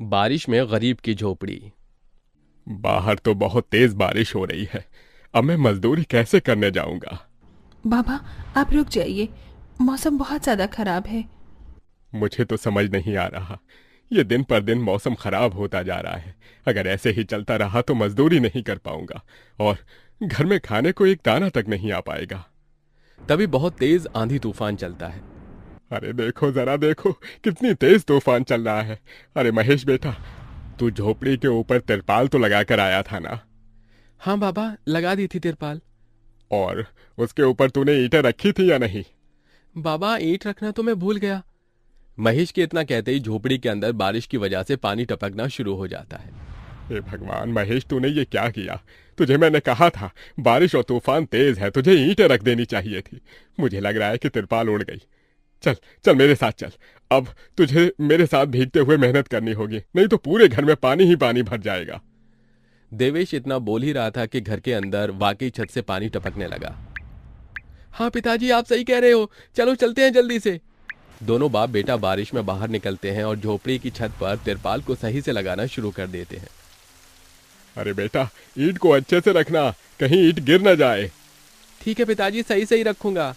बारिश में गरीब की झोपड़ी। बाहर तो बहुत तेज बारिश हो रही है। अब मैं मजदूरी कैसे करने जाऊंगा? बाबा, आप रुक जाइए। मौसम बहुत ज़्यादा खराब है। मुझे तो समझ नहीं आ रहा। ये दिन पर दिन मौसम खराब होता जा रहा है। अगर ऐसे ही चलता रहा तो मजदूरी नहीं कर पाऊंगा और घर में खाने को एक दाना तक नहीं आ पाएगा। तभी बहुत तेज आंधी तूफान चलता है। अरे देखो, जरा देखो, कितनी तेज तूफान चल रहा है। अरे महेश बेटा, तू झोपड़ी के ऊपर तिरपाल तो लगा कर आया था ना? हाँ बाबा, लगा दी थी तिरपाल। और उसके ऊपर तूने ईंटें रखी थी या नहीं? बाबा, ईंट रखना तो मैं भूल गया। महेश के इतना कहते ही झोपड़ी के अंदर बारिश की वजह से पानी टपकना शुरू हो जाता है। हे भगवान महेश, तूने ये क्या किया? तुझे मैंने कहा था बारिश और तूफान तेज है, तुझे ईंटें रख देनी चाहिए थी। मुझे लग रहा है कि तिरपाल उड़ गई। चल चल मेरे साथ चल। अब तुझे मेरे साथ भीगते हुए मेहनत करनी होगी, नहीं तो पूरे घर में पानी ही पानी भर जाएगा। देवेश इतना बोल ही रहा था कि घर के अंदर वाकई छत से पानी टपकने लगा। हाँ पिताजी, आप सही कह रहे हो, चलो चलते हैं जल्दी से। दोनों बाप बेटा बारिश में बाहर निकलते हैं और झोपड़ी की छत पर तिरपाल को सही से लगाना शुरू कर देते हैं। अरे बेटा, ईंट को अच्छे से रखना, कहीं ईंट गिर न जाए। ठीक है पिताजी, सही सही रखूंगा।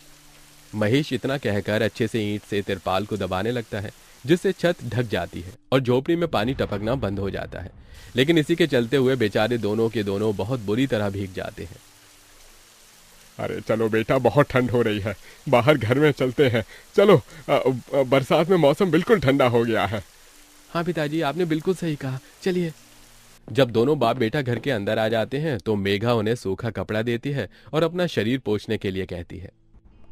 महेश इतना कहकर अच्छे से ईंट से तिरपाल को दबाने लगता है, जिससे छत ढक जाती है और झोपड़ी में पानी टपकना बंद हो जाता है। लेकिन इसी के चलते हुए बेचारे दोनों के दोनों बहुत बुरी तरह भीग जाते हैं। अरे चलो बेटा, बहुत ठंड हो रही है, बाहर घर में चलते हैं। चलो, बरसात में मौसम बिल्कुल ठंडा हो गया है। हाँ पिताजी, आपने बिल्कुल सही कहा, चलिए। जब दोनों बाप बेटा घर के अंदर आ जाते हैं तो मेघा उन्हें सूखा कपड़ा देती है और अपना शरीर पोंछने के लिए कहती है।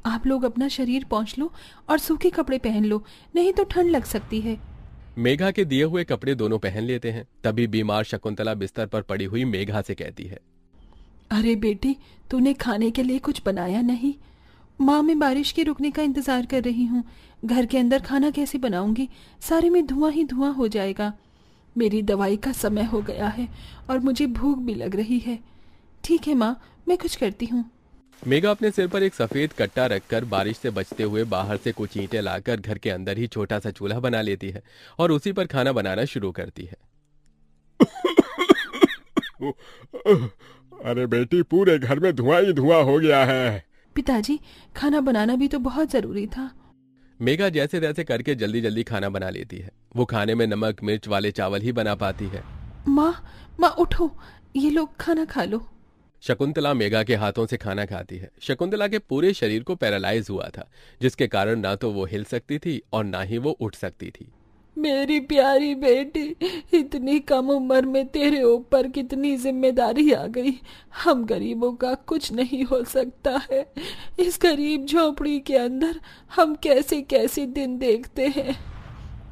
आप लोग अपना शरीर पोंछ लो और सूखे कपड़े पहन लो, नहीं तो ठंड लग सकती है। मेघा के दिए हुए कपड़े दोनों पहन लेते हैं। तभी बीमार शकुंतला बिस्तर पर पड़ी हुई मेघा से कहती है। अरे बेटी, तूने खाने के लिए कुछ बनाया नहीं? माँ, मैं बारिश के रुकने का इंतजार कर रही हूँ। घर के अंदर खाना कैसे बनाऊंगी? सारे में धुआं ही धुआं हो जाएगा। मेरी दवाई का समय हो गया है और मुझे भूख भी लग रही है। ठीक है माँ, मैं कुछ करती हूँ। मेघा अपने सिर पर एक सफेद कट्टा रखकर बारिश से बचते हुए बाहर से कुछ ईंटें लाकर घर के अंदर ही छोटा सा चूल्हा बना लेती है और उसी पर खाना बनाना शुरू करती है। अरे बेटी, पूरे घर में धुआं ही धुआं हो गया है। पिताजी, खाना बनाना भी तो बहुत जरूरी था। मेघा जैसे तैसे करके जल्दी जल्दी खाना बना लेती है। वो खाने में नमक मिर्च वाले चावल ही बना पाती है। माँ, माँ उठो, ये लोग खाना खा लो। शकुंतला मेघा के हाथों से खाना खाती है। शकुंतला के पूरे शरीर को पैरालाइज हुआ था, जिसके कारण ना तो वो हिल सकती थी और ना ही वो उठ सकती थी। मेरी प्यारी बेटी, इतनी कम उम्र में तेरे ऊपर कितनी जिम्मेदारी आ गई। हम गरीबों का कुछ नहीं हो सकता है। इस गरीब झोपड़ी के अंदर हम कैसे कैसे दिन देखते हैं।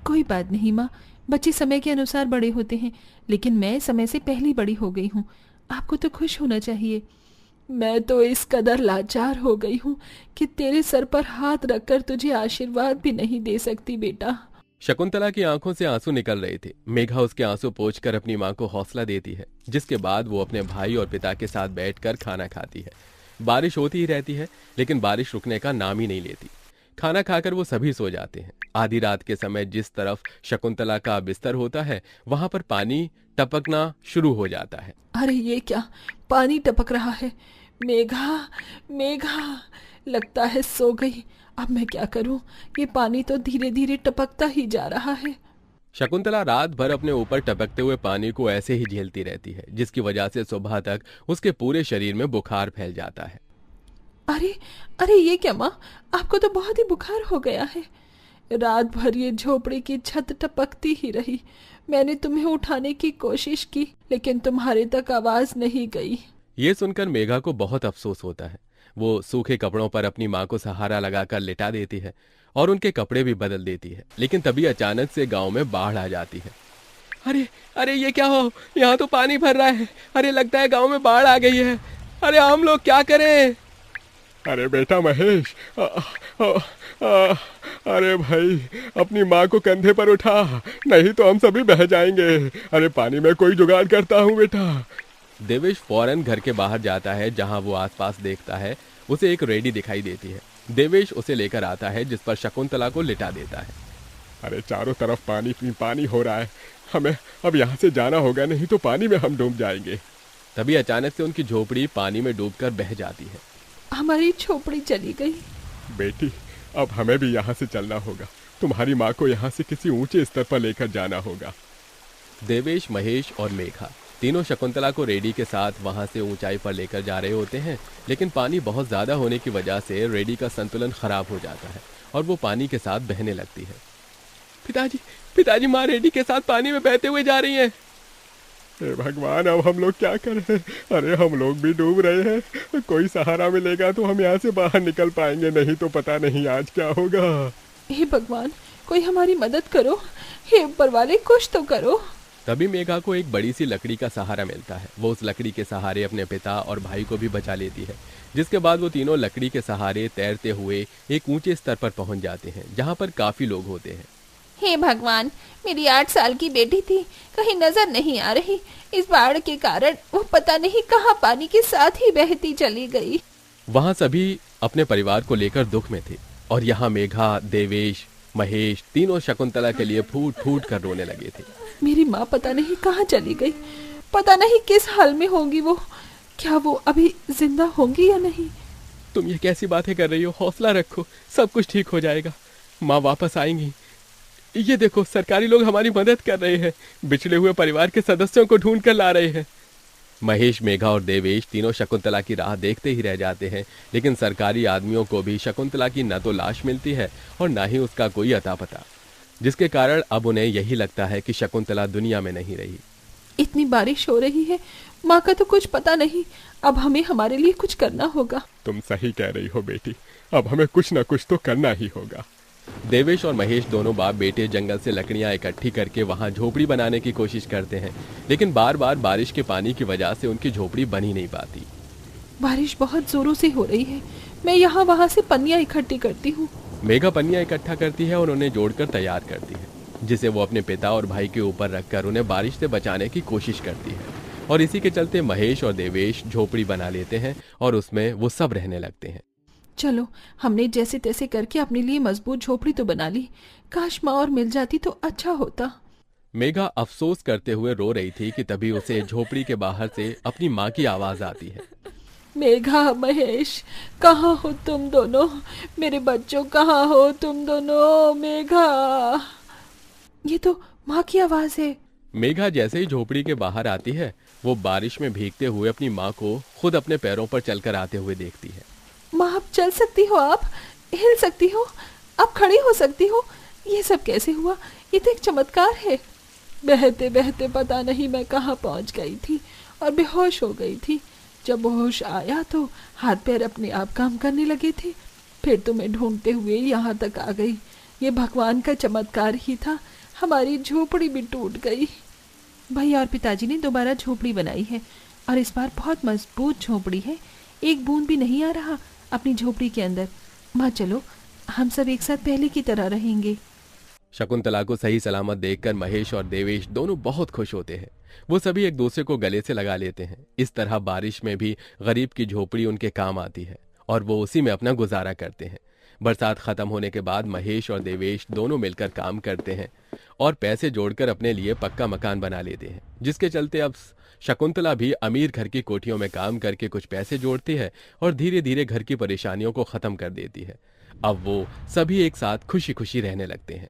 कोई बात नहीं माँ, बच्चे समय के अनुसार बड़े होते हैं, लेकिन मैं समय से पहले बड़ी हो गई हूँ। आपको तो खुश होना चाहिए। मैं तो इस कदर लाचार हो गई हूँ कि तेरे सर पर हाथ रखकर तुझे आशीर्वाद भी नहीं दे सकती बेटा। शकुंतला की आंखों से आंसू निकल रहे थे। मेघा उसके आंसू पोंछकर अपनी मां को हौसला देती है, जिसके बाद वो अपने भाई और पिता के साथ बैठकर खाना खाती है। बारिश होती ही रहती है, लेकिन बारिश रुकने का नाम ही नहीं लेती। खाना खाकर वो सभी सो जाते हैं। आधी रात के समय जिस तरफ शकुंतला का बिस्तर होता है, वहां पर पानी टपकना शुरू हो जाता है। अरे ये क्या, पानी टपक रहा है। मेघा, मेघा, लगता है सो गई। अब मैं क्या करूं? ये पानी तो धीरे धीरे टपकता ही जा रहा है। शकुंतला रात भर अपने ऊपर टपकते हुए पानी को ऐसे ही झेलती रहती है, जिसकी वजह से सुबह तक उसके पूरे शरीर में बुखार फैल जाता है। अरे, अरे ये क्या माँ, आपको तो बहुत ही बुखार हो गया है। रात भर ये झोपड़ी की छत टपकती ही रही। मैंने तुम्हें उठाने की कोशिश की, लेकिन तुम्हारे तक आवाज नहीं गई। ये सुनकर मेघा को बहुत अफसोस होता है। वो सूखे कपड़ों पर अपनी मां को सहारा लगाकर लिटा देती है और उनके कपड़े भी बदल देती है। लेकिन तभी अचानक से गांव में बाढ़ आ जाती है। अरे अरे ये क्या हो, यहाँ तो पानी भर रहा है। अरे लगता है गांव में बाढ़ आ गई है। अरे हम लोग क्या करें? अरे बेटा महेश, अरे भाई, अपनी माँ को कंधे पर उठा, नहीं तो हम सभी बह जाएंगे। अरे पानी में कोई जुगाड़ करता हूँ बेटा। देवेश फौरन घर के बाहर जाता है। जहां वो आसपास देखता है, उसे एक रेडी दिखाई देती है। देवेश उसे लेकर आता है, जिस पर शकुंतला को लिटा देता है। अरे चारों तरफ पानी ही पानी हो रहा है, हमें अब यहाँ से जाना होगा, नहीं तो पानी में हम डूब जाएंगे। तभी अचानक से उनकी झोपड़ी पानी में डूबकर बह जाती है। हमारी झोपड़ी चली गई। बेटी, अब हमें भी यहाँ से चलना होगा। तुम्हारी माँ को यहाँ से किसी ऊंचे स्तर पर लेकर जाना होगा। देवेश, महेश और मेघा तीनों शकुंतला को रेडी के साथ वहां से ऊंचाई पर लेकर जा रहे होते हैं, लेकिन पानी बहुत ज्यादा होने की वजह से रेडी का संतुलन खराब हो जाता है और वो पानी के साथ बहने लगती है। पिताजी, पिताजी, माँ रेडी के साथ पानी में बहते हुए जा रही हैं। हे भगवान, अब हम लोग क्या करें? अरे हम लोग भी डूब रहे हैं। कोई सहारा मिलेगा तो हम यहाँ से बाहर निकल पाएंगे, नहीं तो पता नहीं आज क्या होगा। हे भगवान, कोई हमारी मदद करो। हे ऊपर वाले, कुछ तो करो। तभी मेघा को एक बड़ी सी लकड़ी का सहारा मिलता है। वो उस लकड़ी के सहारे अपने पिता और भाई को भी बचा लेती है, जिसके बाद वो तीनों लकड़ी के सहारे तैरते हुए एक ऊंचे स्तर पर पहुंच जाते हैं, जहां पर काफी लोग होते हैं। हे भगवान, मेरी 8 साल की बेटी थी, कहीं नजर नहीं आ रही। इस बाढ़ के कारण वो पता नहीं कहां पानी के साथ ही बहती चली गई। वहां सभी अपने परिवार को लेकर दुख में थे और यहाँ मेघा, देवेश, महेश तीनों शकुंतला के लिए फूट फूट कर रोने लगे थे। मेरी माँ पता नहीं कहाँ चली गई, पता नहीं किस हाल में होंगी वो। क्या वो अभी जिंदा होंगी या नहीं? तुम ये कैसी बातें कर रही हो? हौसला रखो, सब कुछ ठीक हो जाएगा। माँ वापस आएंगी। ये देखो, सरकारी लोग हमारी मदद कर रहे हैं, बिछड़े हुए परिवार के सदस्यों को ढूंढ कर ला रहे हैं। महेश, मेघा और देवेश तीनों शकुंतला की राह देखते ही रह जाते हैं, लेकिन सरकारी आदमियों को भी शकुंतला की न तो लाश मिलती है और न ही उसका कोई अता पता, जिसके कारण अब उन्हें यही लगता है कि शकुंतला दुनिया में नहीं रही। इतनी बारिश हो रही है, माँ का तो कुछ पता नहीं। अब हमें हमारे लिए कुछ करना होगा। तुम सही कह रही हो बेटी, अब हमें कुछ न कुछ तो करना ही होगा। देवेश और महेश दोनों बाप बेटे जंगल से लकड़ियां इकट्ठी करके वहां झोपड़ी बनाने की कोशिश करते हैं, लेकिन बार बार बारिश के पानी की वजह से उनकी झोपड़ी बन ही नहीं पाती। बारिश बहुत जोरों से हो रही है, मैं यहाँ वहाँ से पन्नियाँ इकट्ठी करती हूँ। मेघा पन्नियां इकट्ठा करती है और उन्हें जोड़कर तैयार करती है, जिसे वो अपने पिता और भाई के ऊपर रखकर उन्हें बारिश से बचाने की कोशिश करती है। और इसी के चलते महेश और देवेश झोपड़ी बना लेते हैं और उसमें वो सब रहने लगते हैं। चलो, हमने जैसे तैसे करके अपने लिए मजबूत झोपड़ी तो बना ली। काश माँ और मिल जाती तो अच्छा होता। मेघा अफसोस करते हुए रो रही थी कि तभी उसे झोपड़ी के बाहर से अपनी माँ की आवाज आती है। मेघा, महेश, कहाँ हो तुम दोनों? मेरे बच्चों, कहाँ हो तुम दोनों? मेघा, ये तो माँ की आवाज है। मेघा जैसे ही झोपड़ी के बाहर आती है, वो बारिश में भीगते हुए अपनी माँ को खुद अपने पैरों पर चलकर आते हुए देखती है। माँ, अब चल सकती हो, आप हिल सकती हो, अब खड़ी हो सकती हो। ये सब कैसे हुआ? ये तो एक चमत्कार है। बहते बहते पता नहीं मैं कहाँ पहुँच गई थी और बेहोश हो गई थी। जब होश आया तो हाथ पैर अपने आप काम करने लगे थे। फिर तुम्हें ढूंढते हुए यहाँ तक आ गई। ये भगवान का चमत्कार ही था। हमारी झोपड़ी भी टूट गई। भैया और पिताजी ने दोबारा झोपड़ी बनाई है और इस बार बहुत मजबूत झोपड़ी है। एक बूंद भी नहीं आ रहा अपनी झोपड़ी के अंदर। माँ, चलो हम सब एक साथ पहले की तरह रहेंगे। शकुंतला को सही सलामत देखकर महेश और देवेश दोनों बहुत खुश होते हैं। वो सभी एक दूसरे को गले से लगा लेते हैं। इस तरह बारिश में भी गरीब की झोपड़ी उनके काम आती है और वो उसी में अपना गुजारा करते हैं। बरसात खत्म होने के बाद महेश और देवेश दोनों मिलकर काम करते हैं और पैसे जोड़कर अपने लिए पक्का मकान बना लेते हैं, जिसके चलते अब शकुंतला भी अमीर घर की कोठियों में काम करके कुछ पैसे जोड़ती है और धीरे धीरे घर की परेशानियों को खत्म कर देती है। अब वो सभी एक साथ खुशी खुशी रहने लगते हैं।